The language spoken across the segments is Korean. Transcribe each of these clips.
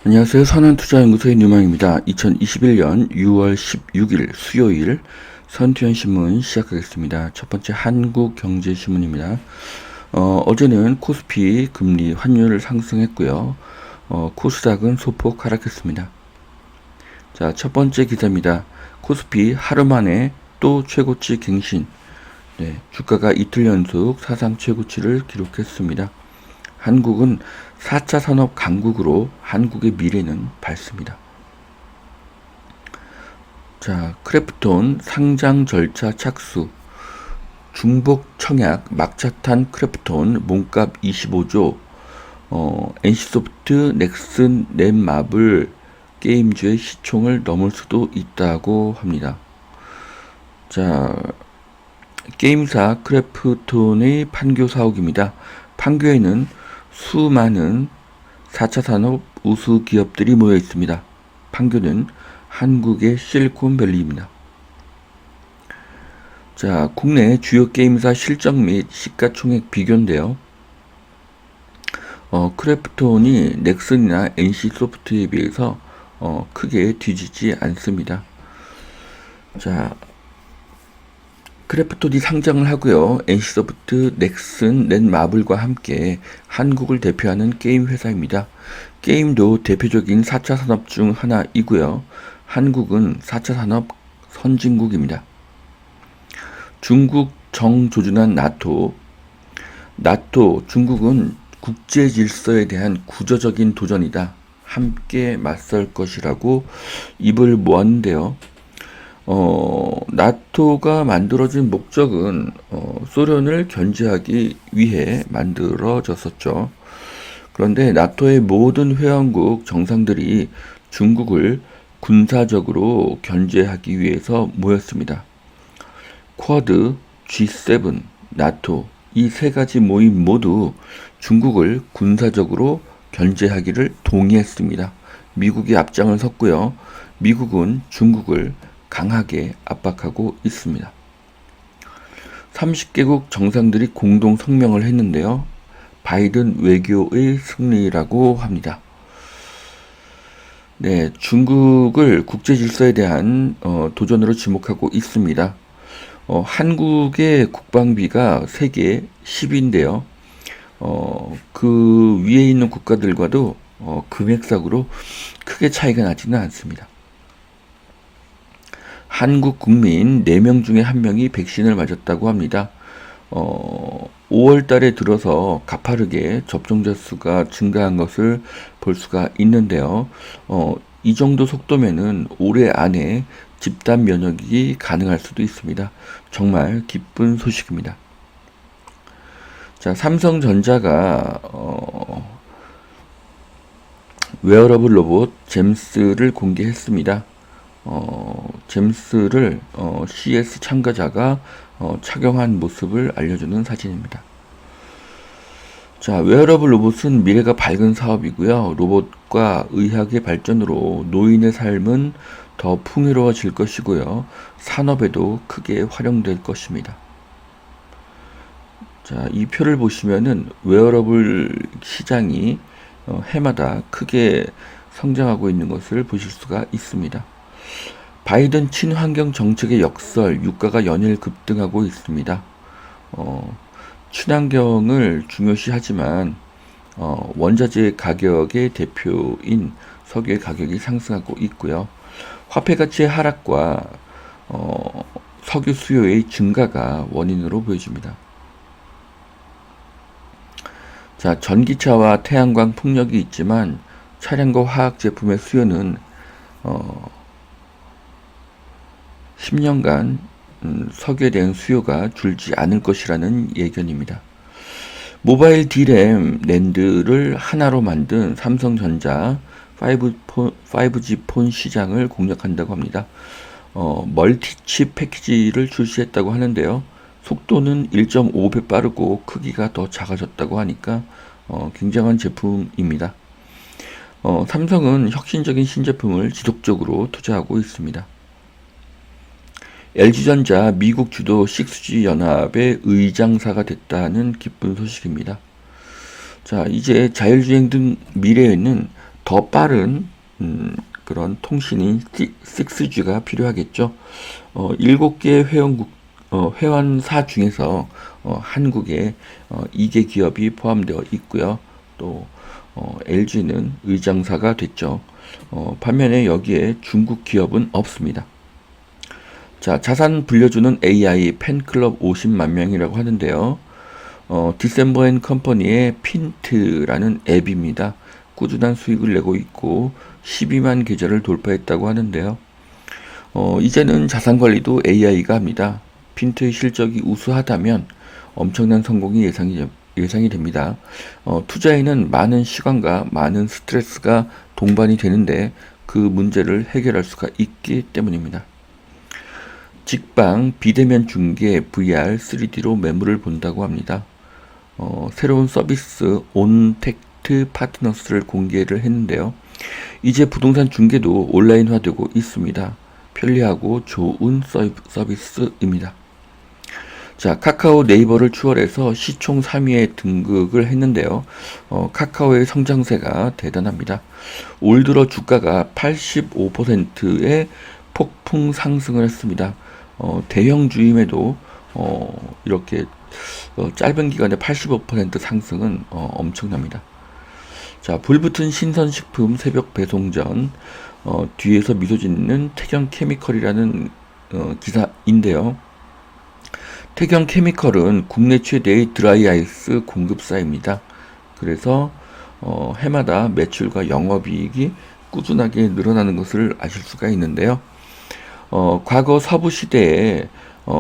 안녕하세요. 선한투자연구소의 뉴망입니다. 2021년 6월 16일 수요일 선투연신문 시작하겠습니다. 첫 번째 한국경제신문입니다. 어제는 코스피 금리 환율을 상승했고요. 코스닥은 소폭 하락했습니다. 자, 첫 번째 기사입니다. 코스피 하루 만에 또 최고치 갱신. 네, 주가가 이틀 연속 사상 최고치를 기록했습니다. 한국은 4차 산업 강국으로 한국의 미래는 밝습니다. 자, 크래프톤 상장 절차 착수. 중복 청약 막차탄 크래프톤 몸값 25조. NC소프트, 넥슨, 넷마블 게임주의 시총을 넘을 수도 있다고 합니다. 자, 게임사 크래프톤의 판교 사옥입니다. 판교에는 수많은 4차 산업 우수 기업들이 모여 있습니다. 판교는 한국의 실리콘밸리입니다. 자, 국내 주요 게임사 실적 및 시가총액 비교인데요. 크래프톤이 넥슨이나 NC소프트에 비해서 크게 뒤지지 않습니다. 자, 크래프톤이 상장을 하고요. NC소프트, 넥슨, 넷마블과 함께 한국을 대표하는 게임 회사입니다. 게임도 대표적인 4차 산업 중 하나이고요. 한국은 4차 산업 선진국입니다. 중국 정조준한 나토, 중국은 국제 질서에 대한 구조적인 도전이다. 함께 맞설 것이라고 입을 모았는데요. 나토가 만들어진 목적은 소련을 견제하기 위해 만들어졌었죠. 그런데 나토의 모든 회원국 정상들이 중국을 군사적으로 견제하기 위해서 모였습니다. 쿼드, G7, 나토 이 세 가지 모임 모두 중국을 군사적으로 견제하기를 동의했습니다. 미국이 앞장을 섰고요. 미국은 중국을 강하게 압박하고 있습니다. 30개국 정상들이 공동 성명을 했는데요. 바이든 외교의 승리라고 합니다. 네, 중국을 국제 질서에 대한 도전으로 지목하고 있습니다. 한국의 국방비가 세계 10위인데요. 그 위에 있는 국가들과도 금액상으로 크게 차이가 나지는 않습니다. 한국 국민 4명 중에 1명이 백신을 맞았다고 합니다. 5월 달에 들어서 가파르게 접종자 수가 증가한 것을 볼 수가 있는데요. 이 정도 속도면은 올해 안에 집단 면역이 가능할 수도 있습니다. 정말 기쁜 소식입니다. 자, 삼성전자가 웨어러블 로봇 잼스를 공개했습니다. 잼스를 CS 참가자가 착용한 모습을 알려주는 사진입니다. 자, 웨어러블 로봇은 미래가 밝은 사업이고요. 로봇과 의학의 발전으로 노인의 삶은 더 풍요로워질 것이고요. 산업에도 크게 활용될 것입니다. 자, 이 표를 보시면은 웨어러블 시장이 해마다 크게 성장하고 있는 것을 보실 수가 있습니다. 바이든 친환경 정책의 역설, 유가가 연일 급등하고 있습니다. 친환경을 중요시하지만 원자재 가격의 대표인 석유의 가격이 상승하고 있고요. 화폐 가치의 하락과 석유 수요의 증가가 원인으로 보여집니다. 자, 전기차와 태양광 풍력이 있지만 차량과 화학 제품의 수요는 10년간 석유에 대한 수요가 줄지 않을 것이라는 예견입니다. 모바일 D램 낸드를 하나로 만든 삼성전자 5G 폰 시장을 공략한다고 합니다. 멀티칩 패키지를 출시했다고 하는데요. 속도는 1.5배 빠르고 크기가 더 작아졌다고 하니까 굉장한 제품입니다. 삼성은 혁신적인 신제품을 지속적으로 투자하고 있습니다. LG전자 미국 주도 6G 연합의 의장사가 됐다는 기쁜 소식입니다. 자, 이제 자율주행 등 미래에는 더 빠른 그런 통신인 6G가 필요하겠죠. 7개 회원사 중에서 한국에 2개 기업이 포함되어 있고요. 또 LG는 의장사가 됐죠. 반면에 여기에 중국 기업은 없습니다. 자, 자산 불려주는 AI 팬클럽 50만 명이라고 하는데요. 디셈버 앤 컴퍼니의 핀트라는 앱입니다. 꾸준한 수익을 내고 있고 12만 계좌를 돌파했다고 하는데요. 이제는 자산 관리도 AI가 합니다. 핀트의 실적이 우수하다면 엄청난 성공이 예상이 됩니다. 투자에는 많은 시간과 많은 스트레스가 동반이 되는데 그 문제를 해결할 수가 있기 때문입니다. 직방, 비대면 중개, VR, 3D로 매물을 본다고 합니다. 새로운 서비스 온택트 파트너스를 공개를 했는데요. 이제 부동산 중개도 온라인화되고 있습니다. 편리하고 좋은 서비스입니다. 자, 카카오 네이버를 추월해서 시총 3위에 등극을 했는데요. 카카오의 성장세가 대단합니다. 올 들어 주가가 85%의 폭풍 상승을 했습니다. 대형주임에도 이렇게 짧은 기간에 85% 상승은 엄청납니다. 자, 불붙은 신선식품 새벽 배송전, 뒤에서 미소 짓는 태경 케미컬이라는 기사인데요. 태경 케미컬은 국내 최대의 드라이 아이스 공급사입니다. 그래서 해마다 매출과 영업이익이 꾸준하게 늘어나는 것을 아실 수가 있는데요. 과거 서부 시대에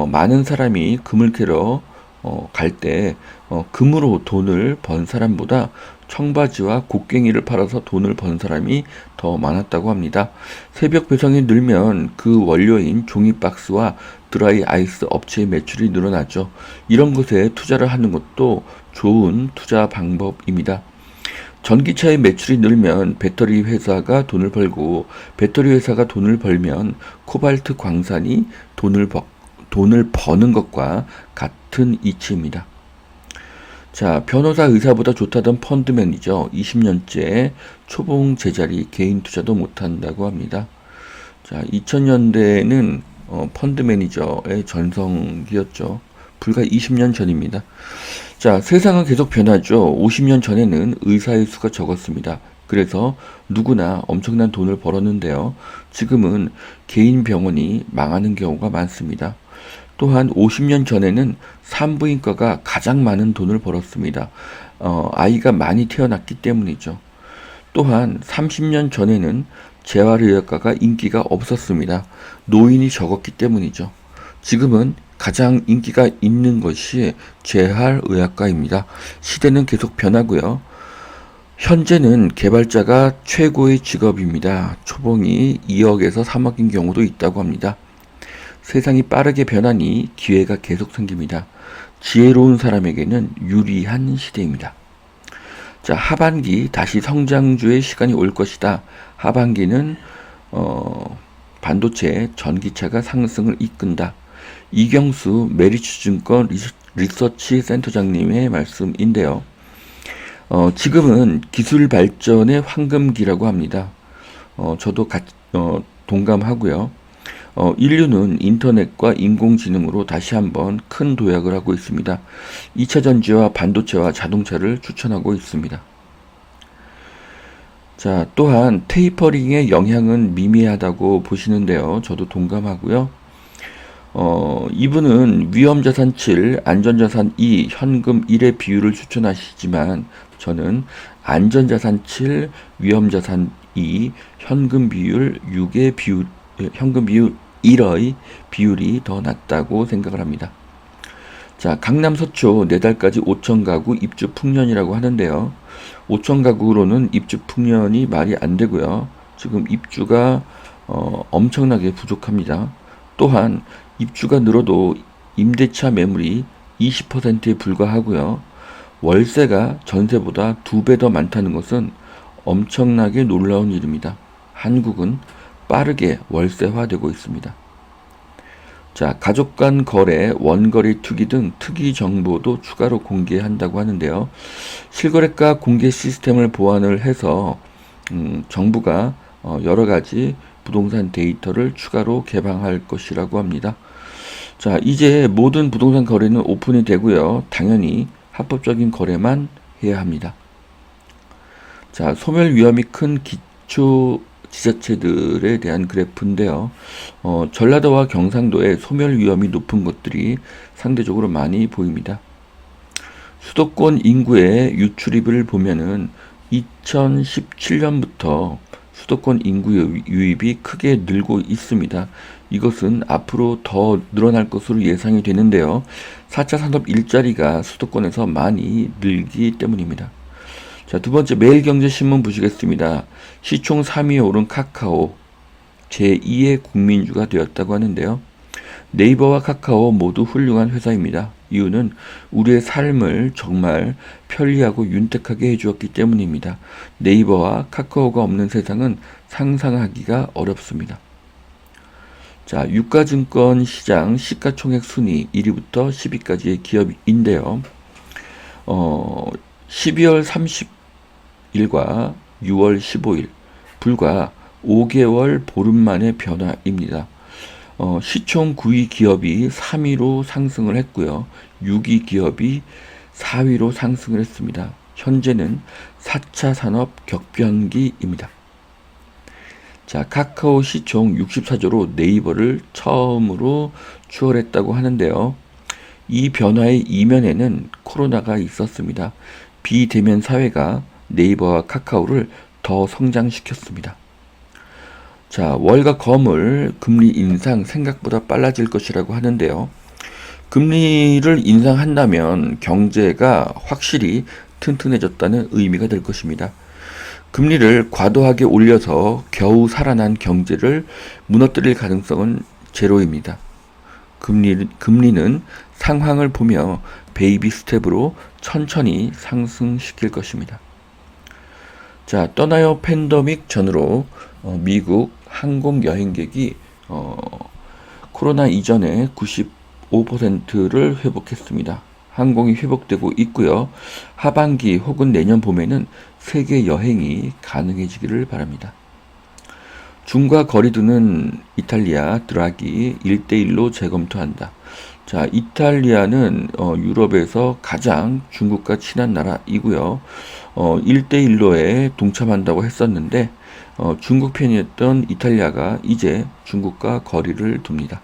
많은 사람이 금을 캐러 갈 때 금으로 돈을 번 사람보다 청바지와 곡괭이를 팔아서 돈을 번 사람이 더 많았다고 합니다. 새벽 배송이 늘면 그 원료인 종이박스와 드라이 아이스 업체의 매출이 늘어나죠. 이런 것에 투자를 하는 것도 좋은 투자 방법입니다. 전기차의 매출이 늘면 배터리 회사가 돈을 벌고 배터리 회사가 돈을 벌면 코발트 광산이 돈을 버는 것과 같은 이치입니다. 자, 변호사 의사보다 좋다던 펀드 매니저 20년째 초봉 제자리 개인 투자도 못한다고 합니다. 자, 2000년대에는 펀드 매니저의 전성기였죠. 불과 20년 전입니다. 자, 세상은 계속 변하죠. 50년 전에는 의사의 수가 적었습니다. 그래서 누구나 엄청난 돈을 벌었는데요. 지금은 개인 병원이 망하는 경우가 많습니다. 또한 50년 전에는 산부인과가 가장 많은 돈을 벌었습니다. 아이가 많이 태어났기 때문이죠. 또한 30년 전에는 재활의학과가 인기가 없었습니다. 노인이 적었기 때문이죠. 지금은 가장 인기가 있는 것이 재활의학과입니다. 시대는 계속 변하고요. 현재는 개발자가 최고의 직업입니다. 초봉이 2억에서 3억인 경우도 있다고 합니다. 세상이 빠르게 변하니 기회가 계속 생깁니다. 지혜로운 사람에게는 유리한 시대입니다. 자, 하반기 다시 성장주의 시간이 올 것이다. 하반기는 반도체, 전기차가 상승을 이끈다. 이경수 메리츠증권 리서치 센터장님의 말씀인데요. 지금은 기술 발전의 황금기라고 합니다. 저도 동감하고요. 인류는 인터넷과 인공지능으로 다시 한번 큰 도약을 하고 있습니다. 2차 전지와 반도체와 자동차를 추천하고 있습니다. 자, 또한 테이퍼링의 영향은 미미하다고 보시는데요. 저도 동감하고요. 이분은 위험자산 7, 안전자산 2, 현금 1의 비율을 추천하시지만 저는 안전자산 7, 위험자산 2, 현금 비율 6의 현금 비율 1의 비율이 더 낮다고 생각을 합니다. 자, 강남 서초 4달까지 5천 가구 입주 풍년이라고 하는데요. 5천 가구로는 입주 풍년이 말이 안 되고요. 지금 입주가 엄청나게 부족합니다. 또한 입주가 늘어도 임대차 매물이 20%에 불과하고요. 월세가 전세보다 2배 더 많다는 것은 엄청나게 놀라운 일입니다. 한국은 빠르게 월세화되고 있습니다. 자, 가족 간 거래, 원거리 투기 등 특이 정보도 추가로 공개한다고 하는데요. 실거래가 공개 시스템을 보완을 해서 정부가 여러 가지 부동산 데이터를 추가로 개방할 것이라고 합니다. 자, 이제 모든 부동산 거래는 오픈이 되고요. 당연히 합법적인 거래만 해야 합니다. 자, 소멸 위험이 큰 기초 지자체들에 대한 그래프인데요. 전라도와 경상도에 소멸 위험이 높은 곳들이 상대적으로 많이 보입니다. 수도권 인구의 유출입을 보면은 2017년부터 수도권 인구 유입이 크게 늘고 있습니다. 이것은 앞으로 더 늘어날 것으로 예상이 되는데요. 4차 산업 일자리가 수도권에서 많이 늘기 때문입니다. 자, 두 번째 매일경제신문 보시겠습니다. 시총 3위에 오른 카카오 제2의 국민주가 되었다고 하는데요. 네이버와 카카오 모두 훌륭한 회사입니다. 이유는 우리의 삶을 정말 편리하고 윤택하게 해주었기 때문입니다. 네이버와 카카오가 없는 세상은 상상하기가 어렵습니다. 자, 유가증권 시장 시가총액 순위 1위부터 10위까지의 기업인데요. 12월 30일과 6월 15일, 불과 5개월 보름 만의 변화입니다. 시총 9위 기업이 3위로 상승을 했고요. 6위 기업이 4위로 상승을 했습니다. 현재는 4차 산업 격변기입니다. 자, 카카오 시총 64조로 네이버를 처음으로 추월했다고 하는데요. 이 변화의 이면에는 코로나가 있었습니다. 비대면 사회가 네이버와 카카오를 더 성장시켰습니다. 자, 월가 거물 금리 인상 생각보다 빨라질 것이라고 하는데요. 금리를 인상한다면 경제가 확실히 튼튼해졌다는 의미가 될 것입니다. 금리를 과도하게 올려서 겨우 살아난 경제를 무너뜨릴 가능성은 제로입니다. 금리는 상황을 보며 베이비 스텝으로 천천히 상승시킬 것입니다. 자, 떠나요 팬데믹 전으로 미국 항공 여행객이 코로나 이전에 95%를 회복했습니다. 항공이 회복되고 있고요. 하반기 혹은 내년 봄에는 세계 여행이 가능해지기를 바랍니다. 중과 거리 두는 이탈리아 드라기 1대1로 재검토한다. 자, 이탈리아는 유럽에서 가장 중국과 친한 나라이고요. 1대1로에 동참한다고 했었는데 중국 편이었던 이탈리아가 이제 중국과 거리를 둡니다.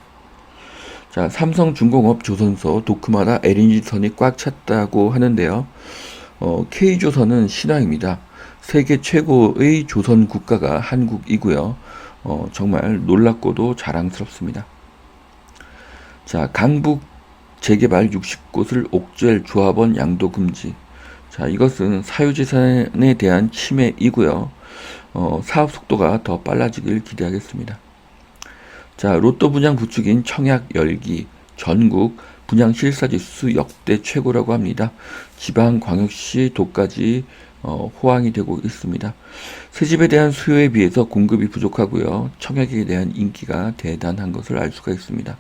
자, 삼성중공업 조선소 도크마다 LNG선이 꽉 찼다고 하는데요. K조선은 신화입니다. 세계 최고의 조선 국가가 한국이고요. 정말 놀랍고도 자랑스럽습니다. 자, 강북 재개발 60곳을 옥죄 조합원 양도 금지. 자, 이것은 사유재산에 대한 침해이고요. 사업 속도가 더 빨라지길 기대하겠습니다. 자, 로또 분양 부축인 청약 열기, 전국 분양 실사지수 역대 최고라고 합니다. 지방광역시 도까지 호황이 되고 있습니다. 새집에 대한 수요에 비해서 공급이 부족하고요. 청약에 대한 인기가 대단한 것을 알 수가 있습니다.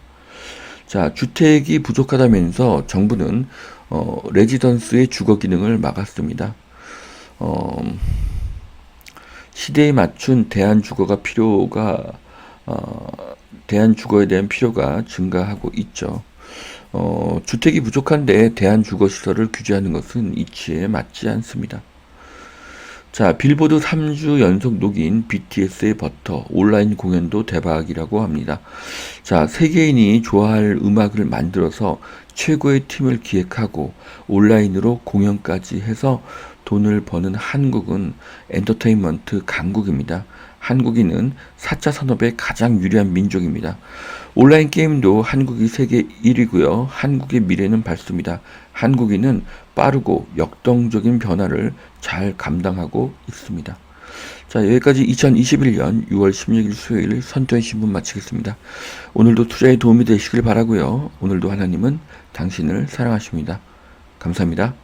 자, 주택이 부족하다면서 정부는 레지던스의 주거 기능을 막았습니다. 시대에 맞춘 대한주거에 대한 필요가 증가하고 있죠. 주택이 부족한데 대한주거시설을 규제하는 것은 이치에 맞지 않습니다. 자, 빌보드 3주 연속 녹인 BTS의 버터 온라인 공연도 대박이라고 합니다. 자, 세계인이 좋아할 음악을 만들어서 최고의 팀을 기획하고 온라인으로 공연까지 해서 돈을 버는 한국은 엔터테인먼트 강국입니다. 한국인은 4차 산업에 가장 유리한 민족입니다. 온라인 게임도 한국이 세계 1위고요. 한국의 미래는 밝습니다. 한국인은 빠르고 역동적인 변화를 잘 감당하고 있습니다. 자, 여기까지 2021년 6월 16일 수요일 선토의 신문 마치겠습니다. 오늘도 투자에 도움이 되시길 바라고요. 오늘도 하나님은 당신을 사랑하십니다. 감사합니다.